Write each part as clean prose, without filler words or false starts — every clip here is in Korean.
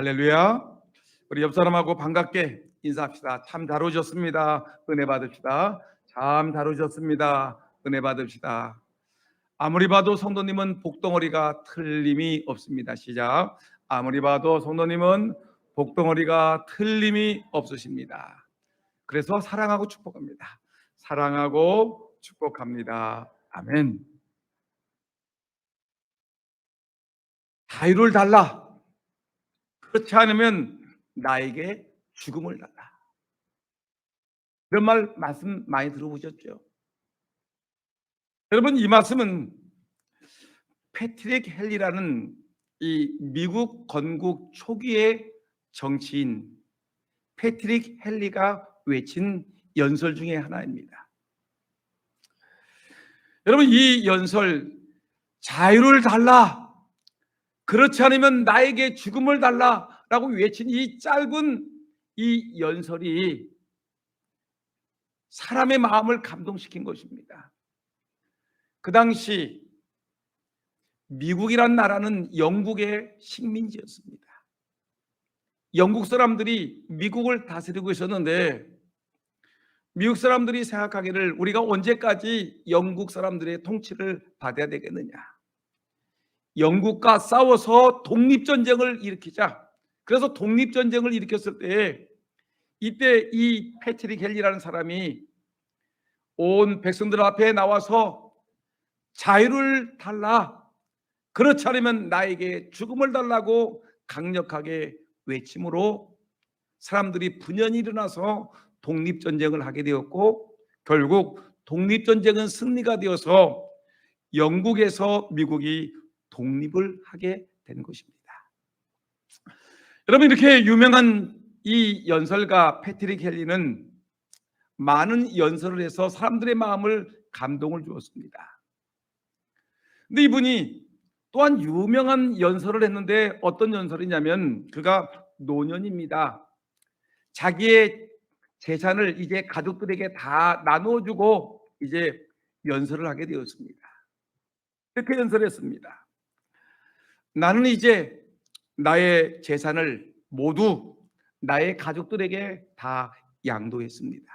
할렐루야. 우리 옆 사람하고 반갑게 인사합시다. 참 잘 오셨습니다. 은혜 받읍시다. 참 잘 오셨습니다. 은혜 받읍시다. 아무리 봐도 성도님은 복덩어리가 틀림이 없습니다. 시작. 아무리 봐도 성도님은 복덩어리가 틀림이 없으십니다. 그래서 사랑하고 축복합니다. 사랑하고 축복합니다. 아멘. 자유를 달라. 그렇지 않으면 나에게 죽음을 달라. 이런 말씀 많이 들어보셨죠? 여러분, 이 말씀은 패트릭 헨리라는 이 미국 건국 초기의 정치인 패트릭 헨리가 외친 연설 중에 하나입니다. 여러분, 이 연설, 자유를 달라, 그렇지 않으면 나에게 죽음을 달라라고 외친 이 짧은 이 연설이 사람의 마음을 감동시킨 것입니다. 그 당시 미국이란 나라는 영국의 식민지였습니다. 영국 사람들이 미국을 다스리고 있었는데 미국 사람들이 생각하기를 우리가 언제까지 영국 사람들의 통치를 받아야 되겠느냐. 영국과 싸워서 독립전쟁을 일으키자. 그래서 독립전쟁을 일으켰을 때 이때 이 패트릭 헨리라는 사람이 온 백성들 앞에 나와서 자유를 달라, 그렇지 않으면 나에게 죽음을 달라고 강력하게 외침으로 사람들이 분연히 일어나서 독립전쟁을 하게 되었고, 결국 독립전쟁은 승리가 되어서 영국에서 미국이 독립을 하게 된 것입니다. 여러분, 이렇게 유명한 이 연설가 패트릭 헨리는 많은 연설을 해서 사람들의 마음을 감동을 주었습니다. 근데 이분이 또한 유명한 연설을 했는데 어떤 연설이냐면 그가 노년입니다. 자기의 재산을 이제 가족들에게 다 나눠주고 이제 연설을 하게 되었습니다. 이렇게 연설했습니다. 나는 이제 나의 재산을 모두 나의 가족들에게 다 양도했습니다.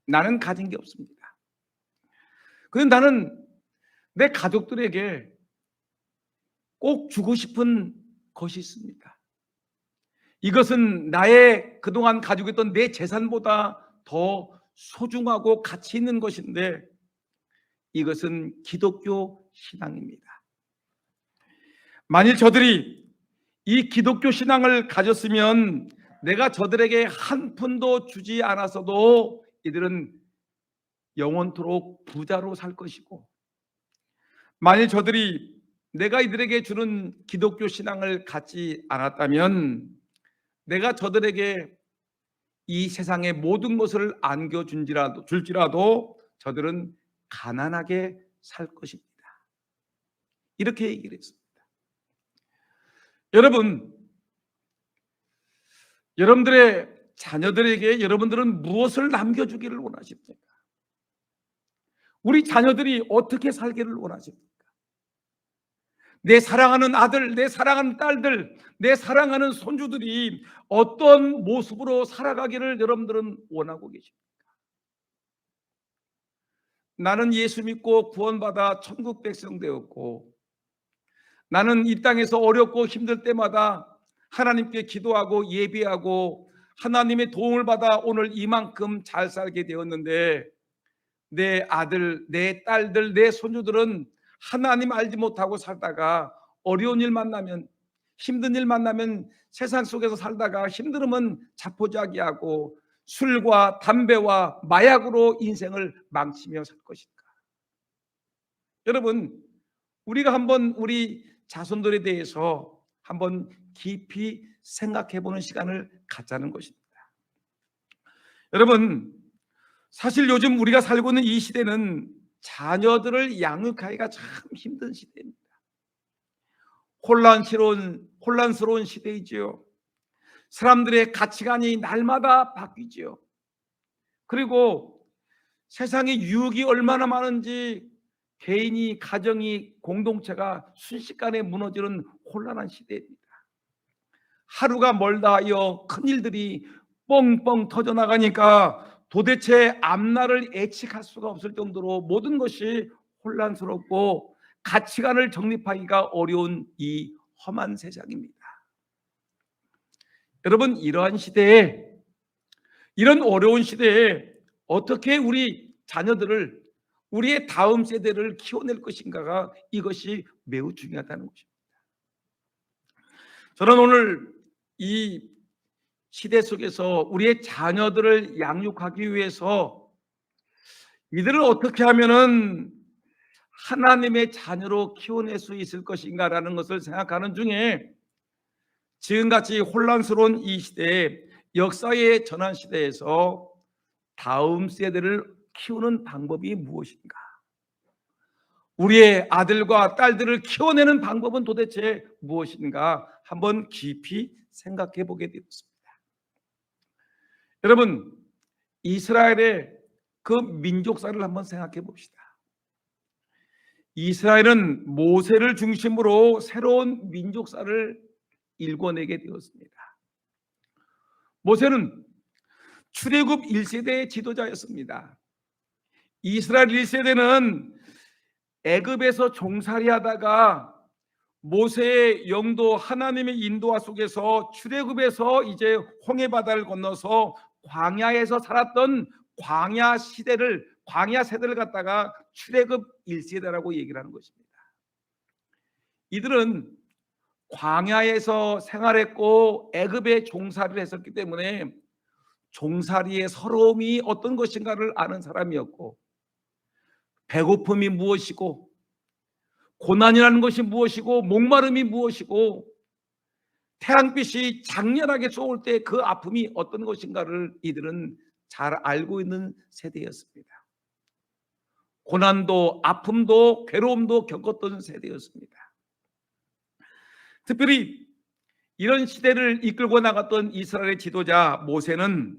나는 가진 게 없습니다. 그런데 나는 내 가족들에게 꼭 주고 싶은 것이 있습니다. 이것은 나의 그동안 가지고 있던 내 재산보다 더 소중하고 가치 있는 것인데 이것은 기독교 신앙입니다. 만일 저들이 이 기독교 신앙을 가졌으면 내가 저들에게 한 푼도 주지 않았어도 이들은 영원토록 부자로 살 것이고, 만일 저들이 내가 이들에게 주는 기독교 신앙을 갖지 않았다면 내가 저들에게 이 세상의 모든 것을 줄지라도 저들은 가난하게 살 것입니다. 이렇게 얘기를 했습니다. 여러분, 여러분들의 자녀들에게 여러분들은 무엇을 남겨주기를 원하십니까? 우리 자녀들이 어떻게 살기를 원하십니까? 내 사랑하는 아들, 내 사랑하는 딸들, 내 사랑하는 손주들이 어떤 모습으로 살아가기를 여러분들은 원하고 계십니까? 나는 예수 믿고 구원받아 천국 백성 되었고, 나는 이 땅에서 어렵고 힘들 때마다 하나님께 기도하고 예배하고 하나님의 도움을 받아 오늘 이만큼 잘 살게 되었는데, 내 아들, 내 딸들, 내 손주들은 하나님 알지 못하고 살다가 어려운 일 만나면, 힘든 일 만나면 세상 속에서 살다가 힘들으면 자포자기하고 술과 담배와 마약으로 인생을 망치며 살 것인가? 여러분, 우리가 한번 우리 자손들에 대해서 한번 깊이 생각해 보는 시간을 갖자는 것입니다. 여러분, 사실 요즘 우리가 살고 있는 이 시대는 자녀들을 양육하기가 참 힘든 시대입니다. 혼란스러운 시대이지요. 사람들의 가치관이 날마다 바뀌지요. 그리고 세상에 유혹이 얼마나 많은지 개인이, 가정이, 공동체가 순식간에 무너지는 혼란한 시대입니다. 하루가 멀다 하여 큰일들이 뻥뻥 터져나가니까 도대체 앞날을 예측할 수가 없을 정도로 모든 것이 혼란스럽고 가치관을 정립하기가 어려운 이 험한 세상입니다. 여러분, 이런 어려운 시대에 어떻게 우리 자녀들을, 우리의 다음 세대를 키워낼 것인가가, 이것이 매우 중요하다는 것입니다. 저는 오늘 이 시대 속에서 우리의 자녀들을 양육하기 위해서 이들을 어떻게 하면은 하나님의 자녀로 키워낼 수 있을 것인가라는 것을 생각하는 중에, 지금같이 혼란스러운 이 시대에, 역사의 전환 시대에서 다음 세대를 키우는 방법이 무엇인가, 우리의 아들과 딸들을 키워내는 방법은 도대체 무엇인가 한번 깊이 생각해 보게 되었습니다. 여러분, 이스라엘의 그 민족사를 한번 생각해 봅시다. 이스라엘은 모세를 중심으로 새로운 민족사를 일궈내게 되었습니다. 모세는 출애굽 1세대의 지도자였습니다. 이스라엘 1세대는 애굽에서 종살이하다가 모세의 영도, 하나님의 인도와 속에서 출애굽에서 이제 홍해 바다를 건너서 광야에서 살았던 광야 세대를 갖다가 출애굽 1세대라고 얘기를 하는 것입니다. 이들은 광야에서 생활했고 애굽에 종살이를 했었기 때문에 종살이의 서러움이 어떤 것인가를 아는 사람이었고, 배고픔이 무엇이고, 고난이라는 것이 무엇이고, 목마름이 무엇이고, 태양빛이 장렬하게 쏘을 때 그 아픔이 어떤 것인가를 이들은 잘 알고 있는 세대였습니다. 고난도, 아픔도, 괴로움도 겪었던 세대였습니다. 특별히 이런 시대를 이끌고 나갔던 이스라엘의 지도자 모세는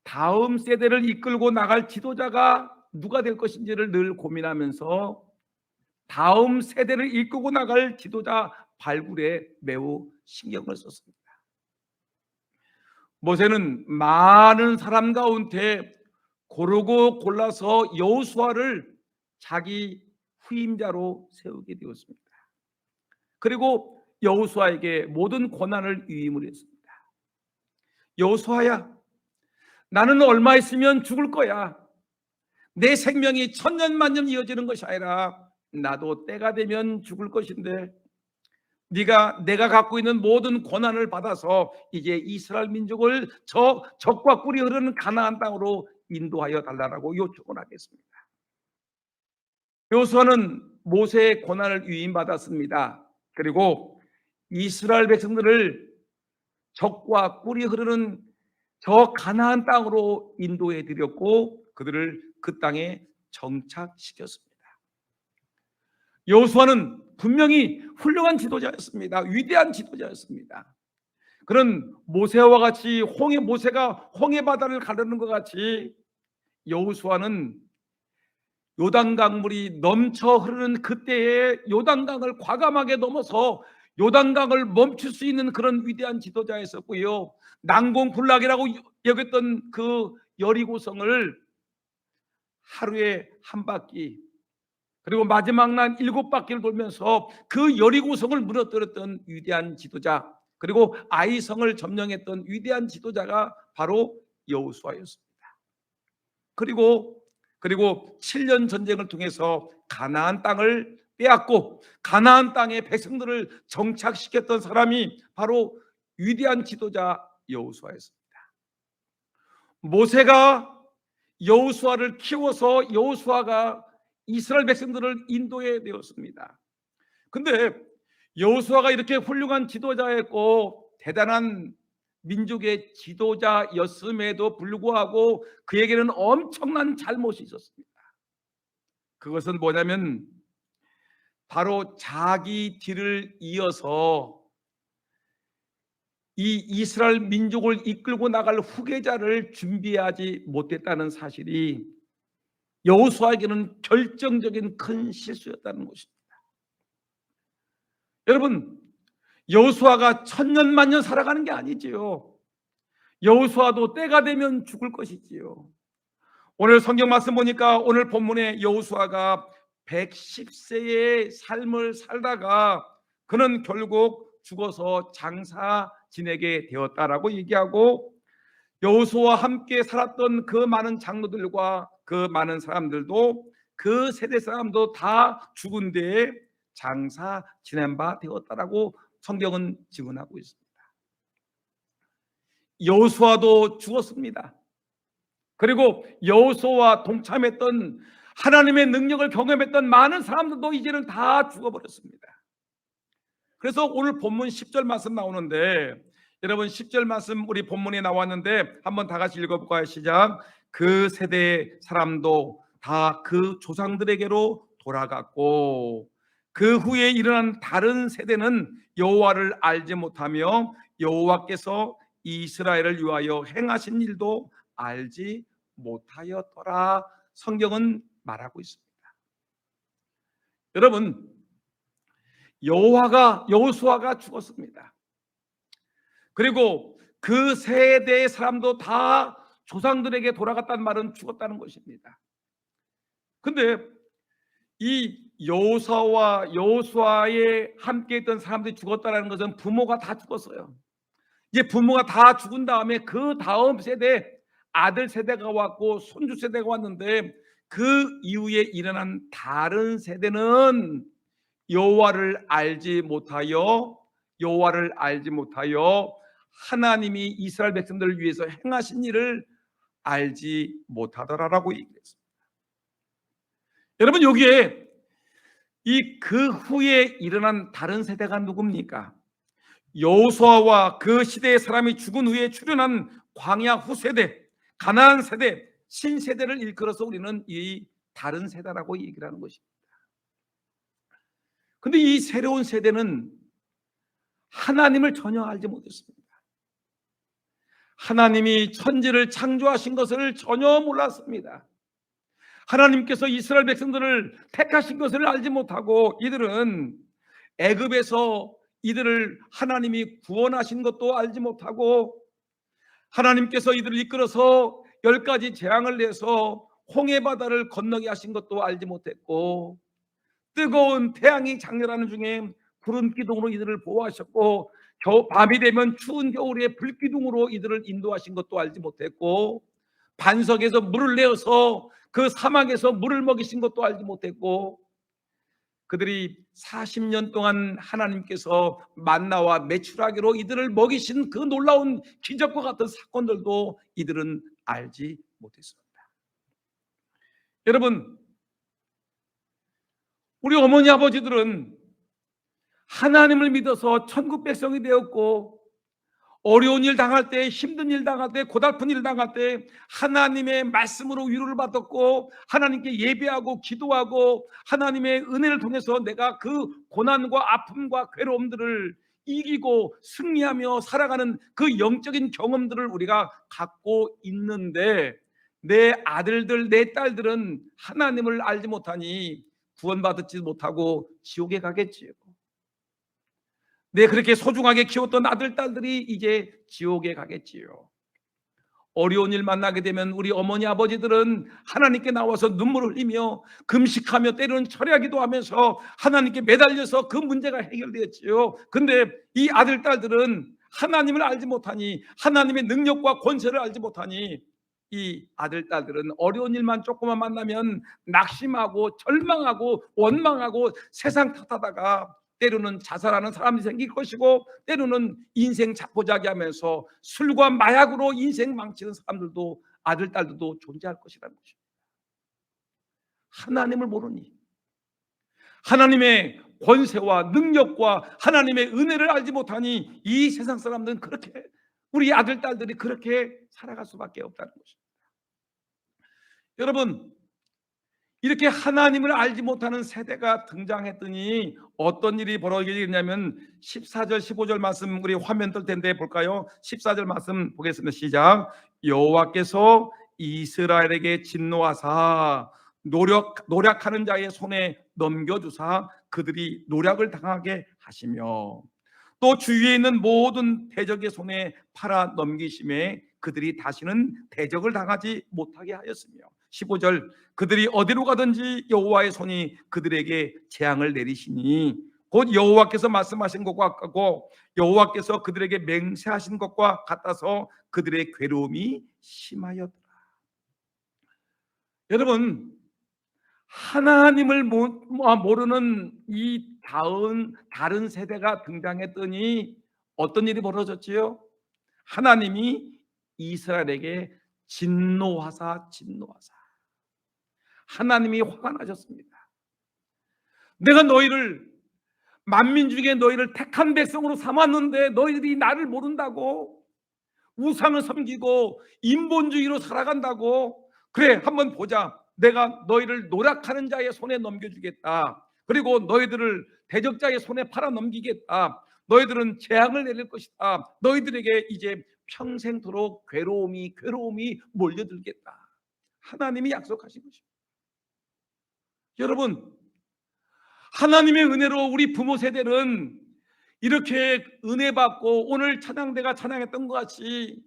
다음 세대를 이끌고 나갈 지도자가 누가 될 것인지를 늘 고민하면서 다음 세대를 이끌고 나갈 지도자 발굴에 매우 신경을 썼습니다. 모세는 많은 사람 가운데 고르고 골라서 여호수아를 자기 후임자로 세우게 되었습니다. 그리고 여호수아에게 모든 권한을 위임을 했습니다. 여호수아야, 나는 얼마 있으면 죽을 거야. 내 생명이 천년만년 이어지는 것이 아니라 나도 때가 되면 죽을 것인데, 내가 갖고 있는 모든 권한을 받아서 이제 이스라엘 민족을 적과 꿀이 흐르는 가나안 땅으로 인도하여 달라고 요청을 하겠습니다. 여호수아는 모세의 권한을 위임받았습니다. 그리고 이스라엘 백성들을 적과 꿀이 흐르는 저 가나안 땅으로 인도해 드렸고, 그들을 그 땅에 정착시켰습니다. 여호수아는 분명히 훌륭한 지도자였습니다. 위대한 지도자였습니다. 그런 모세와 같이 모세가 홍해 바다를 가르는 것 같이 여호수아는 요단강물이 넘쳐 흐르는 그때에 요단강을 과감하게 넘어서 요단강을 멈출 수 있는 그런 위대한 지도자였었고요. 난공불락이라고 여겼던 그 여리고성을 하루에 한 바퀴, 그리고 마지막 날 7바퀴를 돌면서 그 여리고성을 무너뜨렸던 위대한 지도자, 그리고 아이성을 점령했던 위대한 지도자가 바로 여호수아였습니다. 그리고 7년 전쟁을 통해서 가나안 땅을 빼앗고 가나안 땅의 백성들을 정착시켰던 사람이 바로 위대한 지도자 여호수아였습니다. 모세가 여호수아를 키워서 여호수아가 이스라엘 백성들을 인도해 되었습니다. 근데 여호수아가 이렇게 훌륭한 지도자였고 대단한 민족의 지도자였음에도 불구하고 그에게는 엄청난 잘못이 있었습니다. 그것은 뭐냐면 바로 자기 뒤를 이어서 이 이스라엘 민족을 이끌고 나갈 후계자를 준비하지 못했다는 사실이 여호수아에게는 결정적인 큰 실수였다는 것입니다. 여러분, 여호수아가 천년만년 살아가는 게 아니지요. 여호수아도 때가 되면 죽을 것이지요. 오늘 성경 말씀 보니까 오늘 본문에 여호수아가 110세의 삶을 살다가 그는 결국 죽어서 장사 지내게 되었다라고 얘기하고, 여호수아와 함께 살았던 그 많은 장로들과 그 많은 사람들도, 그 세대 사람도 다 죽은 데에 장사 지낸 바 되었다라고 성경은 증언하고 있습니다. 여호수아도 죽었습니다. 그리고 여호수아와 동참했던, 하나님의 능력을 경험했던 많은 사람들도 이제는 다 죽어버렸습니다. 그래서 오늘 본문 10절 말씀 나오는데, 여러분 10절 말씀 우리 본문에 나왔는데 한번 다 같이 읽어볼까요? 시작. 그 세대의 사람도 다 그 조상들에게로 돌아갔고 그 후에 일어난 다른 세대는 여호와를 알지 못하며 여호와께서 이스라엘을 위하여 행하신 일도 알지 못하였더라. 성경은 말하고 있습니다. 여러분, 여호수아가 죽었습니다. 그리고 그 세대의 사람도 다 조상들에게 돌아갔다는 말은 죽었다는 것입니다. 근데 이 여호사와 여호수아에 함께 있던 사람들이 죽었다는 것은 부모가 다 죽었어요. 이제 부모가 다 죽은 다음에 그 다음 세대, 아들 세대가 왔고 손주 세대가 왔는데, 그 이후에 일어난 다른 세대는 여호와를 알지 못하여 하나님이 이스라엘 백성들을 위해서 행하신 일을 알지 못하더라라고 얘기했습니다. 여러분, 여기에 이 그 후에 일어난 다른 세대가 누굽니까? 여호수아와 그 시대의 사람이 죽은 후에 출현한 광야 후 세대, 가나안 세대, 신세대를 일컬어서 우리는 이 다른 세대라고 얘기를 하는 것입니다. 근데 이 새로운 세대는 하나님을 전혀 알지 못했습니다. 하나님이 천지를 창조하신 것을 전혀 몰랐습니다. 하나님께서 이스라엘 백성들을 택하신 것을 알지 못하고, 이들은 애굽에서 이들을 하나님이 구원하신 것도 알지 못하고, 하나님께서 이들을 이끌어서 10가지 재앙을 내서 홍해 바다를 건너게 하신 것도 알지 못했고, 뜨거운 태양이 장렬하는 중에 구름 기둥으로 이들을 보호하셨고, 밤이 되면 추운 겨울에 불기둥으로 이들을 인도하신 것도 알지 못했고, 반석에서 물을 내어서 그 사막에서 물을 먹이신 것도 알지 못했고, 그들이 40년 동안 하나님께서 만나와 메추라기로 이들을 먹이신 그 놀라운 기적과 같은 사건들도 이들은 알지 못했습니다. 여러분, 우리 어머니 아버지들은 하나님을 믿어서 천국 백성이 되었고, 어려운 일 당할 때, 힘든 일 당할 때, 고달픈 일 당할 때 하나님의 말씀으로 위로를 받았고, 하나님께 예배하고 기도하고 하나님의 은혜를 통해서 내가 그 고난과 아픔과 괴로움들을 이기고 승리하며 살아가는 그 영적인 경험들을 우리가 갖고 있는데, 내 아들들, 내 딸들은 하나님을 알지 못하니 구원받지 못하고 지옥에 가겠지요. 그렇게 소중하게 키웠던 아들, 딸들이 이제 지옥에 가겠지요. 어려운 일 만나게 되면 우리 어머니, 아버지들은 하나님께 나와서 눈물을 흘리며 금식하며 때로는 철야기도 하면서 하나님께 매달려서 그 문제가 해결되었지요. 근데 이 아들, 딸들은 하나님을 알지 못하니, 하나님의 능력과 권세를 알지 못하니, 이 아들, 딸들은 어려운 일만 조금만 만나면 낙심하고 절망하고 원망하고 세상 탓하다가 때로는 자살하는 사람이 생길 것이고, 때로는 인생 자포자기 하면서 술과 마약으로 인생 망치는 사람들도, 아들, 딸들도 존재할 것이라는 것입니다. 하나님을 모르니, 하나님의 권세와 능력과 하나님의 은혜를 알지 못하니 이 세상 사람들은 그렇게, 우리 아들, 딸들이 그렇게 살아갈 수밖에 없다는 것입니다. 여러분, 이렇게 하나님을 알지 못하는 세대가 등장했더니 어떤 일이 벌어지게 되냐면 14절 15절 말씀 우리 화면 뜰 텐데 볼까요? 14절 말씀 보겠습니다. 시작. 여호와께서 이스라엘에게 진노하사 노력하는 자의 손에 넘겨주사 그들이 노력을 당하게 하시며 또 주위에 있는 모든 대적의 손에 팔아 넘기심에 그들이 다시는 대적을 당하지 못하게 하였으며 15절 그들이 어디로 가든지 여호와의 손이 그들에게 재앙을 내리시니 곧 여호와께서 말씀하신 것과 같고 여호와께서 그들에게 맹세하신 것과 같아서 그들의 괴로움이 심하였더라. 여러분, 하나님을 모르는 이 다른 세대가 등장했더니 어떤 일이 벌어졌지요? 하나님이 이스라엘에게 진노하사 하나님이 화가 나셨습니다. 내가 너희를 만민 중에 너희를 택한 백성으로 삼았는데 너희들이 나를 모른다고, 우상을 섬기고 인본주의로 살아간다고. 그래, 한번 보자. 내가 너희를 노력하는 자의 손에 넘겨주겠다. 그리고 너희들을 대적자의 손에 팔아 넘기겠다. 너희들은 재앙을 내릴 것이다. 너희들에게 이제 평생토록 괴로움이 몰려들겠다. 하나님이 약속하신 것입니다. 여러분, 하나님의 은혜로 우리 부모 세대는 이렇게 은혜 받고 오늘 찬양대가 찬양했던 것 같이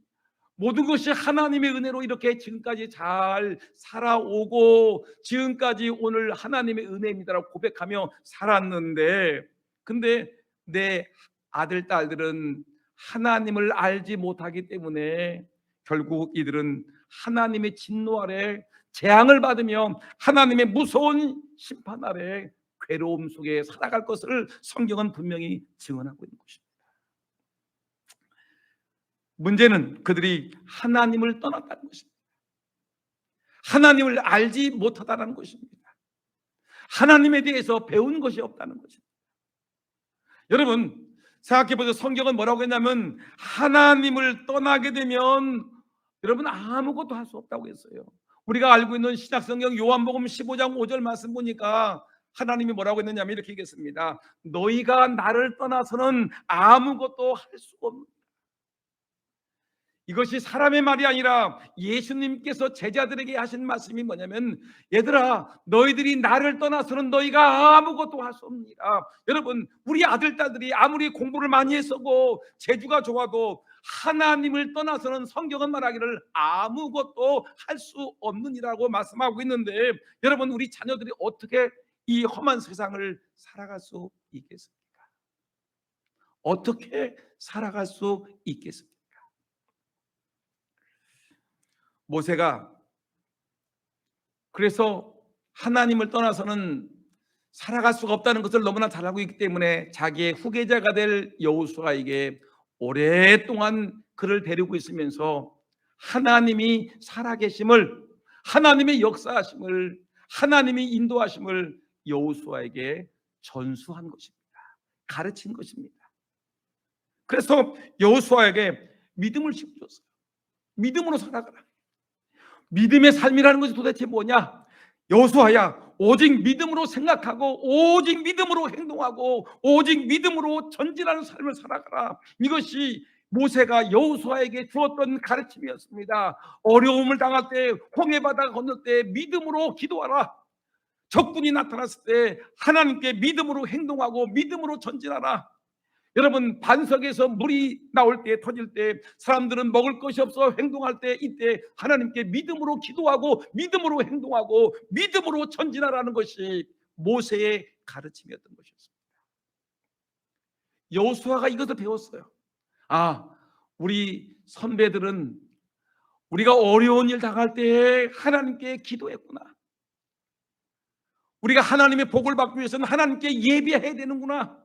모든 것이 하나님의 은혜로 이렇게 지금까지 잘 살아오고 지금까지 오늘 하나님의 은혜입니다라고 고백하며 살았는데, 근데 내 아들 딸들은 하나님을 알지 못하기 때문에 결국 이들은 하나님의 진노 아래 재앙을 받으며 하나님의 무서운 심판 아래 괴로움 속에 살아갈 것을 성경은 분명히 증언하고 있는 것입니다. 문제는 그들이 하나님을 떠났다는 것입니다. 하나님을 알지 못하다는 것입니다. 하나님에 대해서 배운 것이 없다는 것입니다. 여러분, 생각해보세요. 성경은 뭐라고 했냐면 하나님을 떠나게 되면 여러분 아무것도 할 수 없다고 했어요. 우리가 알고 있는 신약성경 요한복음 15장 5절 말씀 보니까 하나님이 뭐라고 했느냐면 이렇게 얘기했습니다. 너희가 나를 떠나서는 아무것도 할 수 없는, 이것이 사람의 말이 아니라 예수님께서 제자들에게 하신 말씀이 뭐냐면, 얘들아 너희들이 나를 떠나서는 너희가 아무것도 할 수 없느니라. 여러분, 우리 아들 딸들이 아무리 공부를 많이 했어도 재주가 좋아도 하나님을 떠나서는 성경은 말하기를 아무것도 할 수 없느니라고 말씀하고 있는데, 여러분 우리 자녀들이 어떻게 이 험한 세상을 살아갈 수 있겠습니까? 어떻게 살아갈 수 있겠습니까? 모세가 그래서 하나님을 떠나서는 살아갈 수가 없다는 것을 너무나 잘 알고 있기 때문에 자기의 후계자가 될 여호수아에게 오랫동안 그를 데리고 있으면서 하나님이 살아계심을, 하나님의 역사하심을, 하나님이 인도하심을 여호수아에게 전수한 것입니다. 가르친 것입니다. 그래서 여호수아에게 믿음을 심어줬어요. 믿음으로 살아가라. 믿음의 삶이라는 것이 도대체 뭐냐? 여호수아야, 오직 믿음으로 생각하고 오직 믿음으로 행동하고 오직 믿음으로 전진하는 삶을 살아가라. 이것이 모세가 여호수아에게 주었던 가르침이었습니다. 어려움을 당할 때, 홍해바다 건널 때 믿음으로 기도하라. 적군이 나타났을 때 하나님께 믿음으로 행동하고 믿음으로 전진하라. 여러분, 반석에서 물이 나올 때, 터질 때, 사람들은 먹을 것이 없어 행동할 때, 이때 하나님께 믿음으로 기도하고 믿음으로 행동하고 믿음으로 전진하라는 것이 모세의 가르침이었던 것이었습니다. 여호수아가 이것을 배웠어요. 아, 우리 선배들은 우리가 어려운 일 당할 때 하나님께 기도했구나. 우리가 하나님의 복을 받기 위해서는 하나님께 예배해야 되는구나.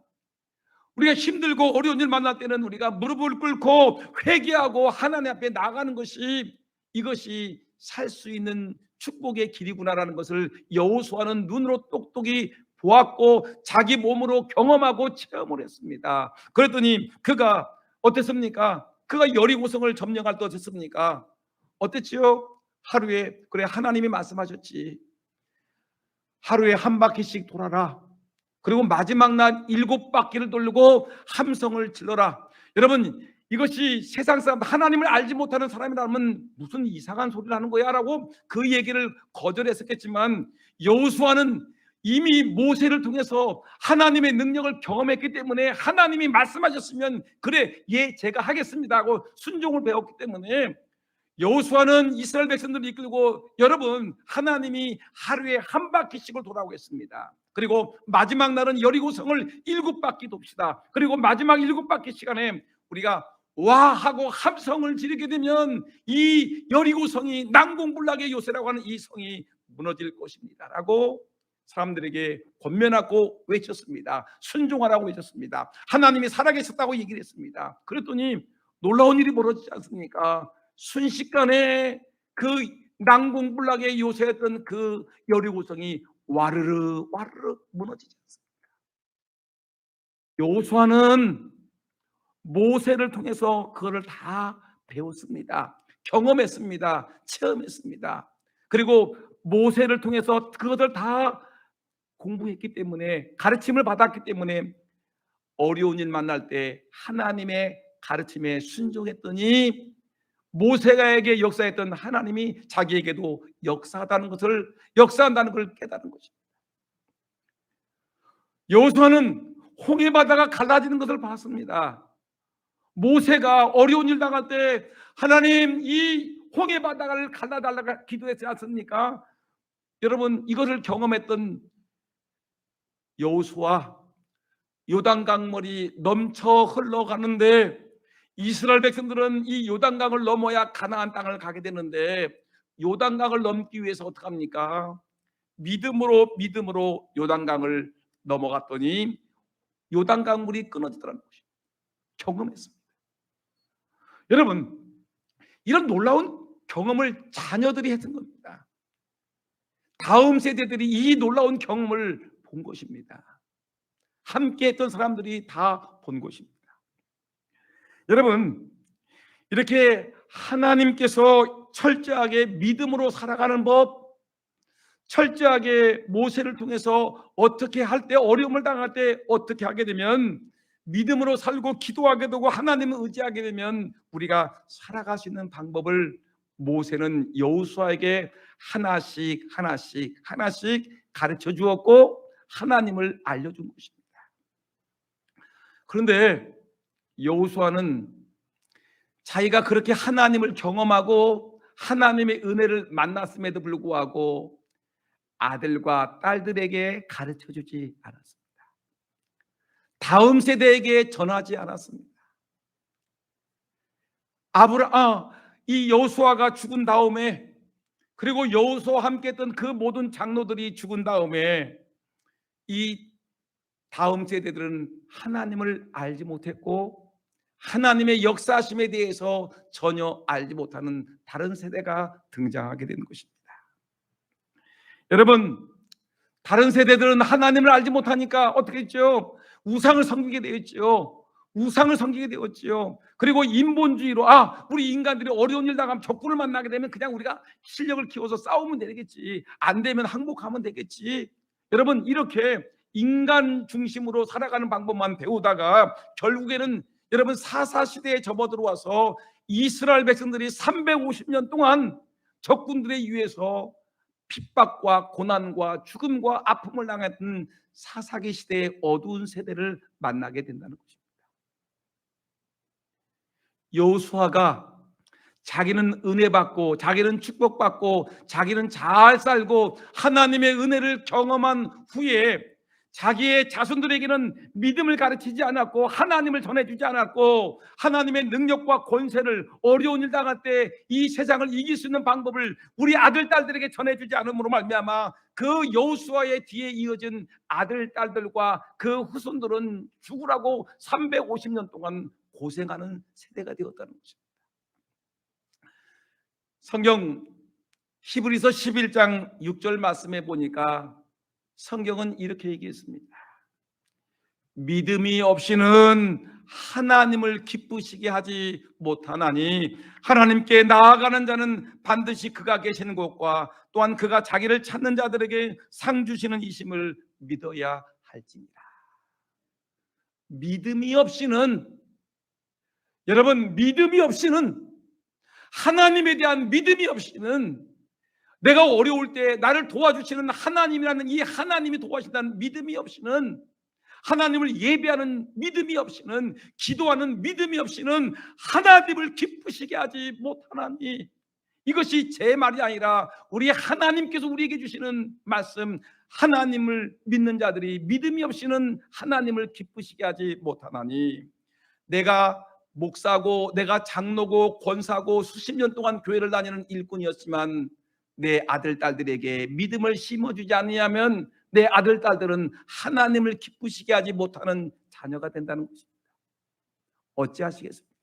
우리가 힘들고 어려운 일 만날 때는 우리가 무릎을 꿇고 회개하고 하나님 앞에 나가는 것이, 이것이 살 수 있는 축복의 길이구나라는 것을 여호수아는 눈으로 똑똑히 보았고 자기 몸으로 경험하고 체험을 했습니다. 그랬더니 그가 어땠습니까? 그가 여리고성을 점령할 때 어땠습니까? 어땠지요? 하루에, 그래 하나님이 말씀하셨지. 하루에 한 바퀴씩 돌아라. 그리고 마지막 날 7바퀴를 돌고 함성을 질러라. 여러분, 이것이 세상 사람, 하나님을 알지 못하는 사람이라면 무슨 이상한 소리를 하는 거야 라고 그 얘기를 거절했었겠지만, 여호수아는 이미 모세를 통해서 하나님의 능력을 경험했기 때문에 하나님이 말씀하셨으면 그래 제가 하겠습니다 하고 순종을 배웠기 때문에 여호수아는 이스라엘 백성들을 이끌고 여러분 하나님이 하루에 한 바퀴씩을 돌아오겠습니다. 그리고 마지막 날은 여리고성을 7바퀴 돕시다. 그리고 마지막 7바퀴 시간에 우리가 와 하고 함성을 지르게 되면 이 여리고성이 난공불락의 요새라고 하는 이 성이 무너질 것입니다 라고 사람들에게 권면하고 외쳤습니다. 순종하라고 외쳤습니다. 하나님이 살아계셨다고 얘기를 했습니다. 그랬더니 놀라운 일이 벌어지지 않습니까? 순식간에 그 난공불락의 요새였던 그 여리고성이 와르르 와르르 무너지지 않습니까? 여호수아는 모세를 통해서 그거를 다 배웠습니다. 경험했습니다. 체험했습니다. 그리고 모세를 통해서 그것을 다 공부했기 때문에 가르침을 받았기 때문에 어려운 일 만날 때 하나님의 가르침에 순종했더니 모세가에게 역사했던 하나님이 자기에게도 역사한다는 걸 깨달은 것입니다. 여호수아는 홍해 바다가 갈라지는 것을 봤습니다. 모세가 어려운 일 당할 때 하나님 이 홍해 바다를 갈라달라고 기도했지 않습니까? 여러분 이것을 경험했던 여호수아 요단강물이 넘쳐 흘러가는데 이스라엘 백성들은 이 요단강을 넘어야 가나안 땅을 가게 되는데 요단강을 넘기 위해서 어떻게 합니까? 믿음으로 요단강을 넘어갔더니 요단강물이 끊어지더라는 것입니다. 경험했습니다. 여러분 이런 놀라운 경험을 자녀들이 했던 겁니다. 다음 세대들이 이 놀라운 경험을 본 것입니다. 함께 했던 사람들이 다 본 것입니다. 여러분 이렇게 하나님께서 철저하게 믿음으로 살아가는 법, 철저하게 모세를 통해서 어떻게 할 때, 어려움을 당할 때 어떻게 하게 되면 믿음으로 살고 기도하게 되고 하나님을 의지하게 되면 우리가 살아갈 수 있는 방법을 모세는 여호수아에게 하나씩 가르쳐 주었고 하나님을 알려준 것입니다. 그런데 여호수아는 자기가 그렇게 하나님을 경험하고 하나님의 은혜를 만났음에도 불구하고 아들과 딸들에게 가르쳐 주지 않았습니다. 다음 세대에게 전하지 않았습니다. 이 여호수아가 죽은 다음에 그리고 여호수아와 함께 했던 그 모든 장로들이 죽은 다음에 이 다음 세대들은 하나님을 알지 못했고 하나님의 역사심에 대해서 전혀 알지 못하는 다른 세대가 등장하게 된 것입니다. 여러분 다른 세대들은 하나님을 알지 못하니까 어떻게 했죠? 우상을 섬기게 되었죠. 그리고 인본주의로 우리 인간들이 어려운 일 당하면 적군을 만나게 되면 그냥 우리가 실력을 키워서 싸우면 되겠지, 안 되면 항복하면 되겠지. 여러분 이렇게 인간 중심으로 살아가는 방법만 배우다가 결국에는 여러분 사사시대에 접어들어와서 이스라엘 백성들이 350년 동안 적군들에 의해서 핍박과 고난과 죽음과 아픔을 당했던 사사기 시대의 어두운 세대를 만나게 된다는 것입니다. 여호수아가 자기는 은혜 받고 자기는 축복받고 자기는 잘 살고 하나님의 은혜를 경험한 후에 자기의 자손들에게는 믿음을 가르치지 않았고 하나님을 전해주지 않았고 하나님의 능력과 권세를 어려운 일 당할 때 이 세상을 이길 수 있는 방법을 우리 아들 딸들에게 전해주지 않음으로 말미암아 그 여호수아의 뒤에 이어진 아들 딸들과 그 후손들은 죽으라고 350년 동안 고생하는 세대가 되었다는 것입니다. 성경 히브리서 11장 6절 말씀에 보니까 성경은 이렇게 얘기했습니다. 믿음이 없이는 하나님을 기쁘시게 하지 못하나니 하나님께 나아가는 자는 반드시 그가 계시는 곳과 또한 그가 자기를 찾는 자들에게 상 주시는 이심을 믿어야 할지니라. 믿음이 없이는, 여러분 믿음이 없이는, 하나님에 대한 믿음이 없이는 내가 어려울 때 나를 도와주시는 하나님이라는 이 하나님이 도와주신다는 믿음이 없이는, 하나님을 예배하는 믿음이 없이는, 기도하는 믿음이 없이는 하나님을 기쁘시게 하지 못하나니, 이것이 제 말이 아니라 우리 하나님께서 우리에게 주시는 말씀, 하나님을 믿는 자들이 믿음이 없이는 하나님을 기쁘시게 하지 못하나니, 내가 목사고 내가 장로고 권사고 수십 년 동안 교회를 다니는 일꾼이었지만 내 아들 딸들에게 믿음을 심어주지 않으면 내 아들 딸들은 하나님을 기쁘시게 하지 못하는 자녀가 된다는 것입니다. 어찌하시겠습니까?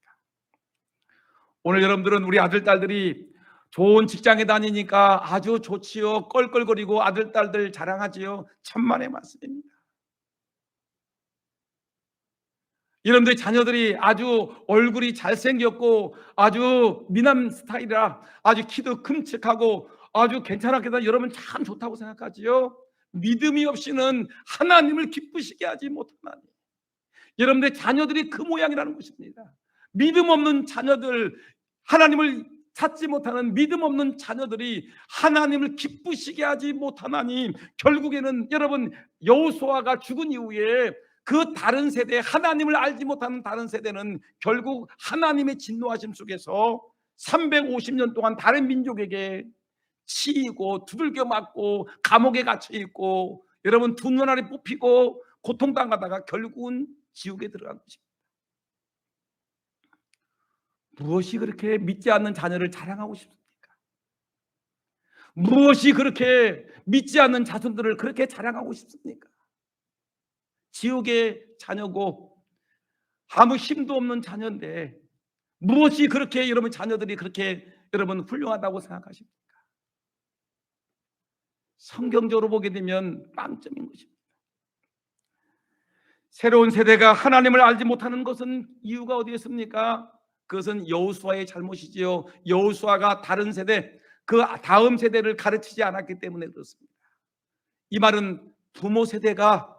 오늘 여러분들은 우리 아들 딸들이 좋은 직장에 다니니까 아주 좋지요, 껄껄거리고 아들 딸들 자랑하지요. 천만의 말씀입니다. 여러분들 자녀들이 아주 얼굴이 잘생겼고 아주 미남 스타일이라 아주 키도 큼직하고 아주 괜찮았게 다 여러분 참 좋다고 생각하지요. 믿음이 없이는 하나님을 기쁘시게 하지 못하나니, 여러분들 자녀들이 그 모양이라는 것입니다. 믿음 없는 자녀들, 하나님을 찾지 못하는 믿음 없는 자녀들이 하나님을 기쁘시게 하지 못하나니, 결국에는 여러분 여호수아가 죽은 이후에 그 다른 세대, 하나님을 알지 못하는 다른 세대는 결국 하나님의 진노하심 속에서 350년 동안 다른 민족에게 치이고 두들겨 맞고 감옥에 갇혀 있고 여러분 두 눈 아래 뽑히고 고통당하다가 결국은 지옥에 들어간 것입니다. 무엇이 그렇게 믿지 않는 자녀를 자랑하고 싶습니까? 무엇이 그렇게 믿지 않는 자손들을 그렇게 자랑하고 싶습니까? 지옥의 자녀고 아무 힘도 없는 자녀인데 무엇이 그렇게 여러분 자녀들이 그렇게 여러분 훌륭하다고 생각하십니까? 성경적으로 보게 되면 빵점인 것입니다. 새로운 세대가 하나님을 알지 못하는 것은 이유가 어디에 있습니까? 그것은 여호수아의 잘못이지요. 여호수아가 다른 세대, 그 다음 세대를 가르치지 않았기 때문에 그렇습니다. 이 말은 부모 세대가,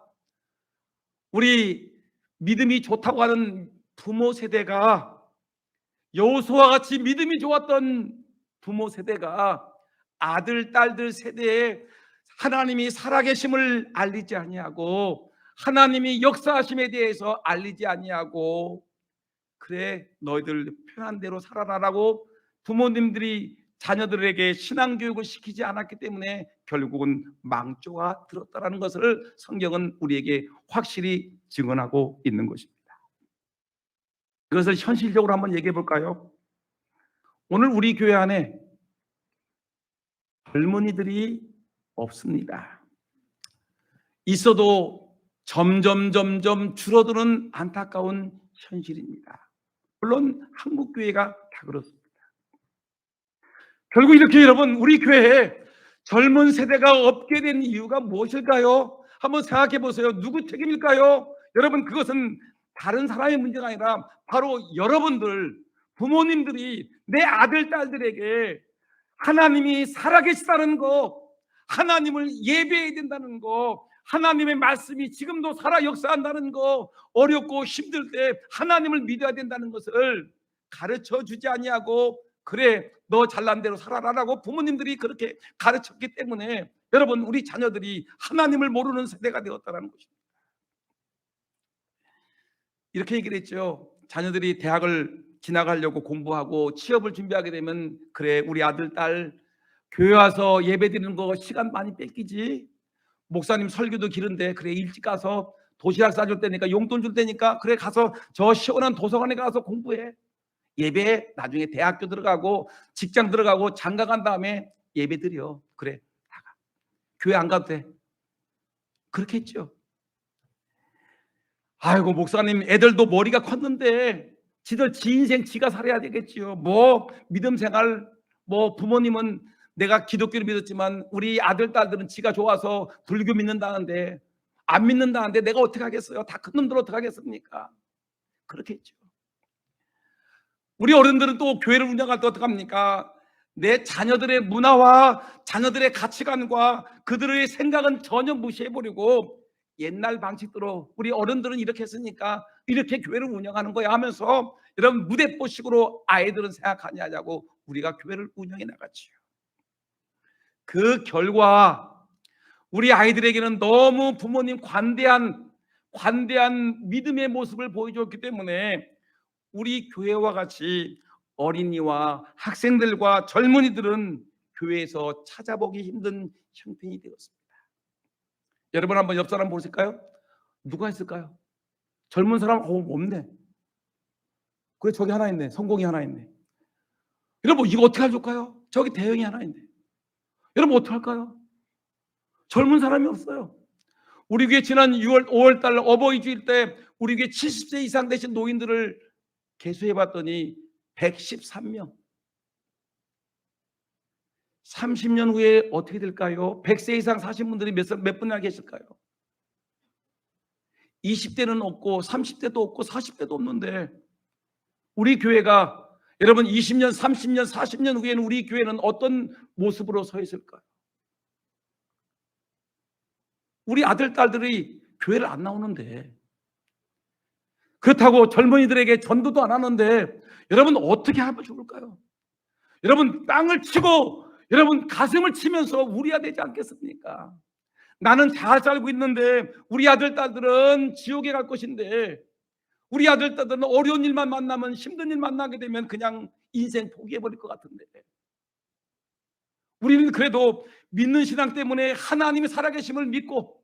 우리 믿음이 좋다고 하는 부모 세대가, 여호수아 같이 믿음이 좋았던 부모 세대가 아들 딸들 세대에 하나님이 살아계심을 알리지 아니하고 하나님이 역사하심에 대해서 알리지 아니하고, 그래 너희들 편한 대로 살아라라고 부모님들이 자녀들에게 신앙교육을 시키지 않았기 때문에 결국은 망조가 들었다라는 것을 성경은 우리에게 확실히 증언하고 있는 것입니다. 그것을 현실적으로 한번 얘기해 볼까요? 오늘 우리 교회 안에 젊은이들이 없습니다. 있어도 점점 줄어드는 안타까운 현실입니다. 물론 한국 교회가 다 그렇습니다. 결국 이렇게 여러분 우리 교회에 젊은 세대가 없게 된 이유가 무엇일까요? 한번 생각해 보세요. 누구 책임일까요? 여러분 그것은 다른 사람의 문제가 아니라 바로 여러분들 부모님들이 내 아들 딸들에게 하나님이 살아계시다는 거, 하나님을 예배해야 된다는 거, 하나님의 말씀이 지금도 살아 역사한다는 거, 어렵고 힘들 때 하나님을 믿어야 된다는 것을 가르쳐 주지 아니하고 그래 너 잘난 대로 살아라라고 부모님들이 그렇게 가르쳤기 때문에 여러분 우리 자녀들이 하나님을 모르는 세대가 되었다는 것입니다. 이렇게 얘기를 했죠. 자녀들이 대학을 지나가려고 공부하고 취업을 준비하게 되면 그래 우리 아들 딸 교회 와서 예배 드리는 거 시간 많이 뺏기지, 목사님 설교도 길은데 그래 일찍 가서 도시락 싸줄 테니까 용돈 줄 테니까 그래 가서 저 시원한 도서관에 가서 공부해, 예배 나중에 대학교 들어가고 직장 들어가고 장가 간 다음에 예배 드려, 그래 나가 교회 안 가도 돼, 그렇게 했죠. 아이고 목사님 애들도 머리가 컸는데 지들 지 인생 지가 살아야 되겠지요. 뭐 믿음 생활, 뭐 부모님은 내가 기독교를 믿었지만 우리 아들 딸들은 지가 좋아서 불교 믿는다는데 안 믿는다는데 내가 어떻게 하겠어요? 다 큰 놈들 어떻게 하겠습니까? 그렇게 했죠. 우리 어른들은 또 교회를 운영할 때 어떻게 합니까? 내 자녀들의 문화와 자녀들의 가치관과 그들의 생각은 전혀 무시해버리고 옛날 방식대로 우리 어른들은 이렇게 했으니까 이렇게 교회를 운영하는 거야 하면서 이런 무대뽀식으로 아이들은 생각하냐고 우리가 교회를 운영해 나갔지요. 그 결과 우리 아이들에게는 너무 부모님 관대한 믿음의 모습을 보여줬기 때문에 우리 교회와 같이 어린이와 학생들과 젊은이들은 교회에서 찾아보기 힘든 형편이 되었습니다. 여러분 한번 옆 사람 보실까요? 누가 있을까요? 젊은 사람 없네. 그래 저기 하나 있네. 성공이 하나 있네. 여러분 이거 어떻게 할까요? 저기 대형이 하나 있네. 여러분 어떻게 할까요? 젊은 사람이 없어요. 우리 교회 지난 5월 달 어버이 주일 때 우리 교회 70세 이상 되신 노인들을 개수해 봤더니 113명. 30년 후에 어떻게 될까요? 100세 이상 사신 분들이 몇 분이나 계실까요? 20대는 없고 30대도 없고 40대도 없는데 우리 교회가 여러분 20년, 30년, 40년 후에는 우리 교회는 어떤 모습으로 서 있을까요? 우리 아들, 딸들이 교회를 안 나오는데, 그렇다고 젊은이들에게 전도도 안 하는데 여러분 어떻게 하면 좋을까요? 여러분 땅을 치고 여러분 가슴을 치면서 울어야 되지 않겠습니까? 나는 잘 살고 있는데 우리 아들, 딸들은 지옥에 갈 것인데, 우리 아들, 딸들은 어려운 일만 만나면, 힘든 일 만나게 되면 그냥 인생 포기해버릴 것 같은데, 우리는 그래도 믿는 신앙 때문에 하나님의 살아계심을 믿고,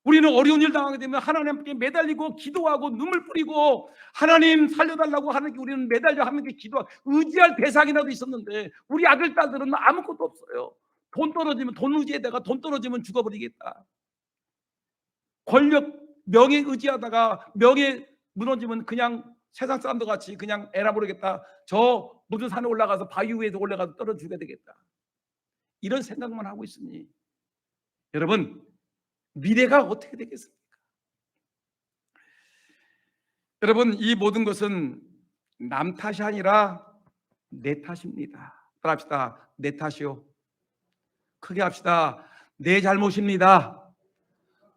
우리는 어려운 일 당하게 되면 하나님께 매달리고 기도하고 눈물 뿌리고 하나님 살려달라고 하는 게, 우리는 매달려 하나님께 기도하고 의지할 대상이라도 있었는데 우리 아들, 딸들은 아무것도 없어요. 돈 떨어지면, 돈 의지에다가 돈 떨어지면 죽어버리겠다. 권력, 명예 의지하다가 명예 무너지면 그냥 세상 사람들 같이 그냥 에라 모르겠다. 저 무슨 산에 올라가서 바위 위에서 올라가서 떨어져 죽어야 되겠다. 이런 생각만 하고 있으니 여러분 미래가 어떻게 되겠습니까? 여러분 이 모든 것은 남 탓이 아니라 내 탓입니다. 따라합시다. 내 탓이요. 크게 합시다. 내 잘못입니다.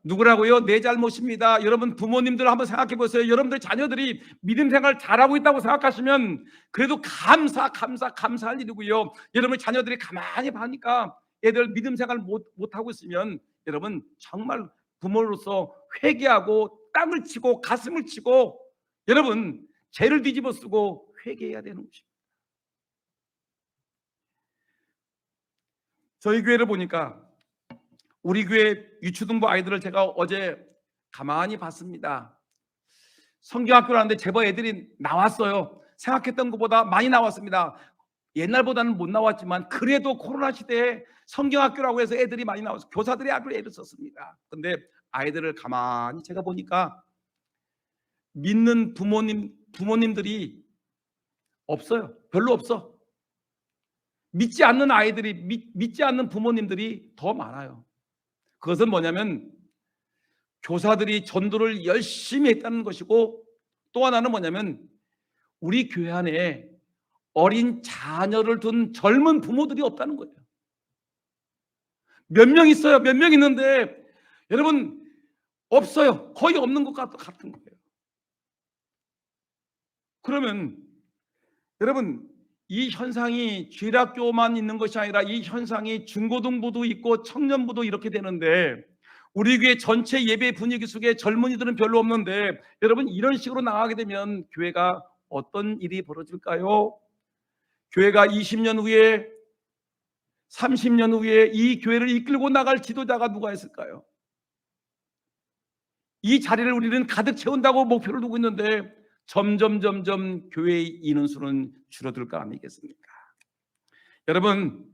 누구라고요? 내 잘못입니다. 여러분 부모님들 한번 생각해 보세요. 여러분들 자녀들이 믿음 생활 잘하고 있다고 생각하시면 그래도 감사할 일이고요. 여러분 자녀들이 가만히 봐니까 애들 믿음 생활 못하고 있으면 여러분 정말 부모로서 회개하고 땅을 치고 가슴을 치고 여러분 죄를 뒤집어 쓰고 회개해야 되는 것입니다. 저희 교회를 보니까 우리 교회 유초등부 아이들을 제가 어제 가만히 봤습니다. 성경학교를 하는데 제법 애들이 나왔어요. 생각했던 것보다 많이 나왔습니다. 옛날보다는 못 나왔지만 그래도 코로나 시대에 성경학교라고 해서 애들이 많이 나와서 교사들이 아주 애를 썼습니다. 근데 아이들을 가만히 제가 보니까 믿는 부모님들이 없어요. 별로 없어. 믿지 않는 아이들이, 믿지 않는 부모님들이 더 많아요. 그것은 뭐냐면 교사들이 전도를 열심히 했다는 것이고, 또 하나는 뭐냐면 우리 교회 안에 어린 자녀를 둔 젊은 부모들이 없다는 거예요. 몇 명 있어요. 몇 명 있는데 여러분 없어요. 거의 없는 것 같은 거예요. 그러면 여러분 이 현상이 주일학교만 있는 것이 아니라 이 현상이 중고등부도 있고 청년부도 이렇게 되는데, 우리 교회 전체 예배 분위기 속에 젊은이들은 별로 없는데 여러분 이런 식으로 나가게 되면 교회가 어떤 일이 벌어질까요? 교회가 20년 후에 30년 후에 이 교회를 이끌고 나갈 지도자가 누가 있을까요? 이 자리를 우리는 가득 채운다고 목표를 두고 있는데 점점 교회의 인원수는 줄어들 거 아니겠습니까? 여러분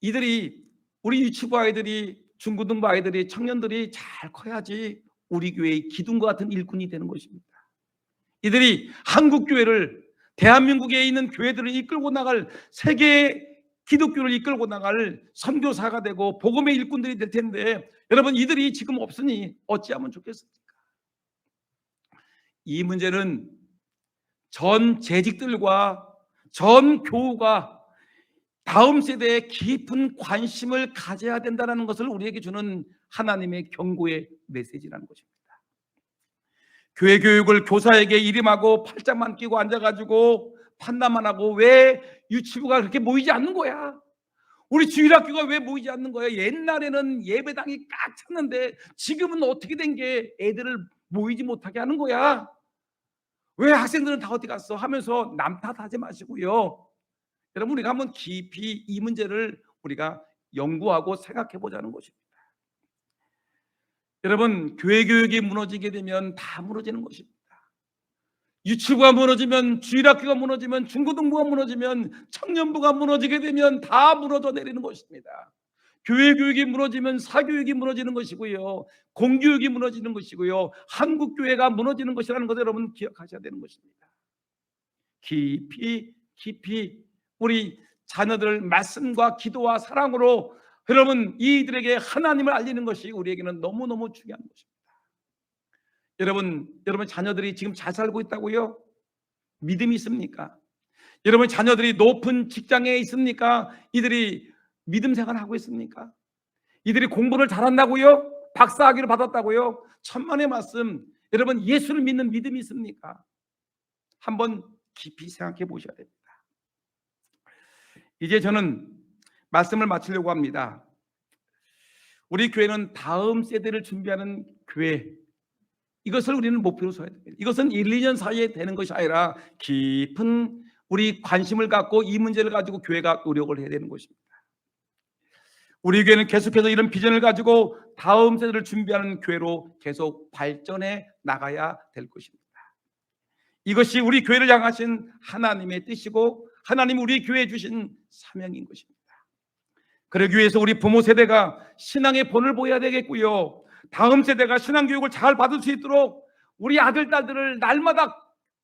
이들이, 우리 유치부 아이들이, 중고등부 아이들이, 청년들이 잘 커야지 우리 교회의 기둥과 같은 일꾼이 되는 것입니다. 이들이 한국 교회를, 대한민국에 있는 교회들을 이끌고 나갈, 세계 기독교를 이끌고 나갈 선교사가 되고 복음의 일꾼들이 될 텐데 여러분 이들이 지금 없으니 어찌하면 좋겠습니까? 이 문제는 전 재직들과 전 교우가 다음 세대에 깊은 관심을 가져야 된다는 것을 우리에게 주는 하나님의 경고의 메시지라는 것입니다. 교회 교육을 교사에게 이름하고 팔짱만 끼고 앉아가지고 판단만 하고 왜 유치부가 그렇게 모이지 않는 거야? 우리 주일학교가 왜 모이지 않는 거예요? 옛날에는 예배당이 꽉 찼는데 지금은 어떻게 된 게 애들을 모이지 못하게 하는 거야? 왜 학생들은 다 어디 갔어? 하면서 남 탓하지 마시고요. 여러분, 우리가 한번 깊이 이 문제를 우리가 연구하고 생각해 보자는 것입니다. 여러분, 교회 교육이 무너지게 되면 다 무너지는 것입니다. 유치부가 무너지면, 주일학교가 무너지면, 중고등부가 무너지면, 청년부가 무너지게 되면 다 무너져 내리는 것입니다. 교회 교육이 무너지면 사교육이 무너지는 것이고요, 공교육이 무너지는 것이고요, 한국교회가 무너지는 것이라는 것을 여러분 기억하셔야 되는 것입니다. 깊이 우리 자녀들 말씀과 기도와 사랑으로 여러분 이들에게 하나님을 알리는 것이 우리에게는 너무너무 중요한 것입니다. 여러분 자녀들이 지금 잘 살고 있다고요? 믿음이 있습니까? 여러분 자녀들이 높은 직장에 있습니까? 이들이 믿음 생활하고 있습니까? 이들이 공부를 잘한다고요? 박사학위를 받았다고요? 천만의 말씀, 여러분 예수를 믿는 믿음이 있습니까? 한번 깊이 생각해 보셔야 됩니다. 이제 저는 말씀을 마치려고 합니다. 우리 교회는 다음 세대를 준비하는 교회, 이것을 우리는 목표로 서야 됩니다. 이것은 1, 2년 사이에 되는 것이 아니라 깊은 우리 관심을 갖고 이 문제를 가지고 교회가 노력을 해야 되는 것입니다. 우리 교회는 계속해서 이런 비전을 가지고 다음 세대를 준비하는 교회로 계속 발전해 나가야 될 것입니다. 이것이 우리 교회를 향하신 하나님의 뜻이고 하나님 우리 교회에 주신 사명인 것입니다. 그러기 위해서 우리 부모 세대가 신앙의 본을 보여야 되겠고요, 다음 세대가 신앙교육을 잘 받을 수 있도록 우리 아들, 딸들을 날마다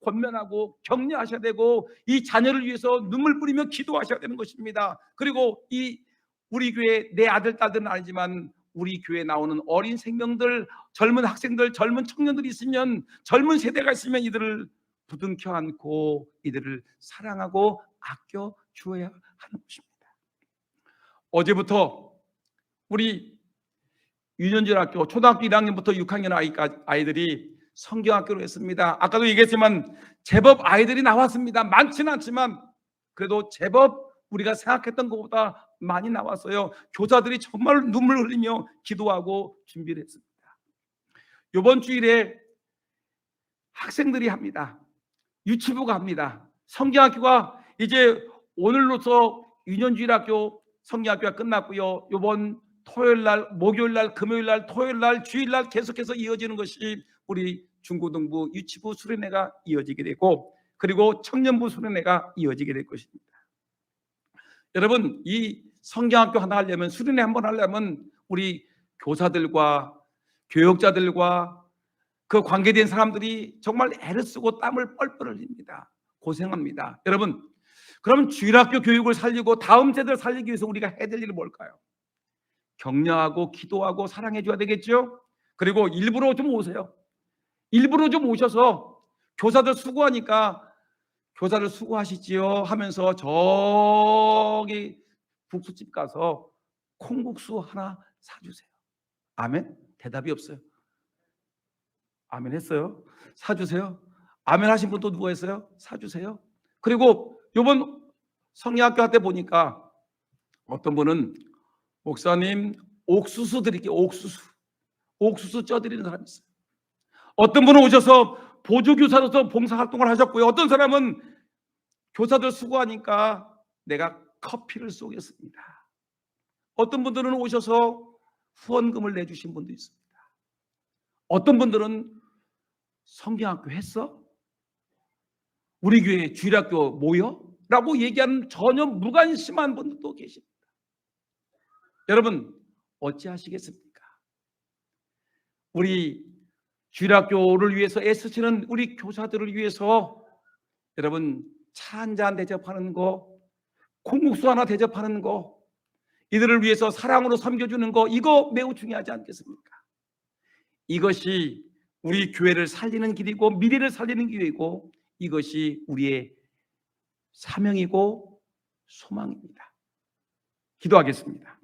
권면하고 격려하셔야 되고 이 자녀를 위해서 눈물 뿌리며 기도하셔야 되는 것입니다. 그리고 우리 교회 내 아들, 딸들은 아니지만 우리 교회에 나오는 어린 생명들, 젊은 학생들, 젊은 청년들이 있으면, 젊은 세대가 있으면 이들을 부둥켜 안고 이들을 사랑하고 아껴 주어야 하는 것입니다. 어제부터 우리 유년중학교 초등학교 1학년부터 6학년 아이들이 성경학교로 했습니다. 아까도 얘기했지만 제법 아이들이 나왔습니다. 많지는 않지만 그래도 제법 우리가 생각했던 것보다 많이 나왔어요. 교사들이 정말 눈물 흘리며 기도하고 준비를 했습니다. 이번 주일에 학생들이 합니다. 유치부가 합니다. 성경학교가 이제 오늘로서 유년주일학교 성경학교가 끝났고요, 이번 토요일날, 목요일날, 금요일날, 토요일날, 주일날 계속해서 이어지는 것이 우리 중고등부, 유치부 수련회가 이어지게 되고 그리고 청년부 수련회가 이어지게 될 것입니다. 여러분, 이 성경학교 하나 하려면, 수련회 한번 하려면 우리 교사들과 교역자들과 그 관계된 사람들이 정말 애를 쓰고 땀을 뻘뻘 흘립니다. 고생합니다. 여러분, 그러면 주일학교 교육을 살리고 다음 세대를 살리기 위해서 우리가 해야 될 일은 뭘까요? 격려하고 기도하고 사랑해 줘야 되겠죠? 그리고 일부러 좀 오세요. 일부러 좀 오셔서 교사들 수고하니까 교사들 수고하시지요 하면서 저기 국수집 가서 콩국수 하나 사주세요. 아멘? 대답이 없어요. 아멘 했어요? 사주세요. 아멘 하신 분 또 누가 했어요? 사주세요. 그리고 이번 성리학교 할 때 보니까 어떤 분은 목사님 옥수수 드릴게요. 옥수수 쪄드리는 사람이 있어요. 어떤 분은 오셔서 보조교사로서 봉사활동을 하셨고요, 어떤 사람은 교사들 수고하니까 내가 커피를 쏘겠습니다. 어떤 분들은 오셔서 후원금을 내주신 분도 있습니다. 어떤 분들은 성경학교 했어? 우리 교회 주일학교 모여? 라고 얘기하는 전혀 무관심한 분들도 계십니다. 여러분 어찌하시겠습니까? 우리 주일학교를 위해서 애쓰시는 우리 교사들을 위해서 여러분 차 한 잔 대접하는 거, 콩국수 하나 대접하는 거, 이들을 위해서 사랑으로 섬겨주는 거, 이거 매우 중요하지 않겠습니까? 이것이 우리 교회를 살리는 길이고 미래를 살리는 길이고 이것이 우리의 사명이고 소망입니다. 기도하겠습니다.